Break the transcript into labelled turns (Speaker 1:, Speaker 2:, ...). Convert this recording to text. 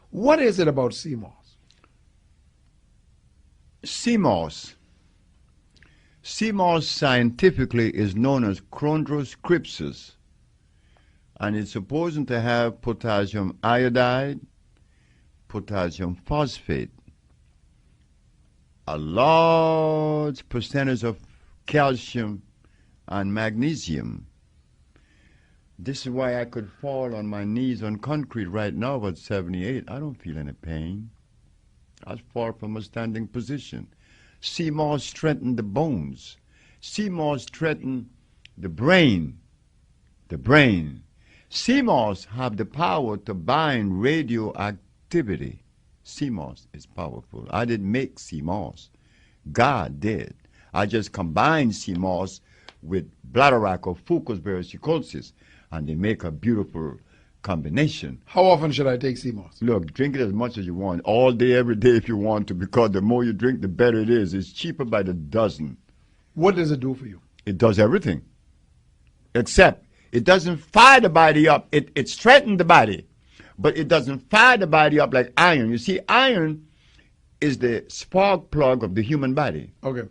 Speaker 1: What is it about SeaMoss?
Speaker 2: SeaMoss. SeaMoss scientifically is known as Chondrus crypsis, and it's supposed to have potassium iodide, potassium phosphate, a large percentage of calcium and magnesium. This is why I could fall on my knees on concrete right now at 78. I don't feel any pain. I fall from a standing position. SeaMoss strengthened the bones. SeaMoss strengthened the brain. SeaMoss have the power to bind radioactivity. SeaMoss is powerful. I didn't make SeaMoss. God did. I just combined SeaMoss with bladderwrack or Fucus varicosicosis, and they make a beautiful combination.
Speaker 1: How often should I take SeaMoss?
Speaker 2: Look, drink it as much as you want, all day, every day if you want to, because the more you drink, the better it is. It's cheaper by the dozen.
Speaker 1: What does it do for you?
Speaker 2: It does everything, except it doesn't fire the body up. It strengthens the body, but it doesn't fire the body up like iron. You see, iron is the spark plug of the human body.
Speaker 1: Okay.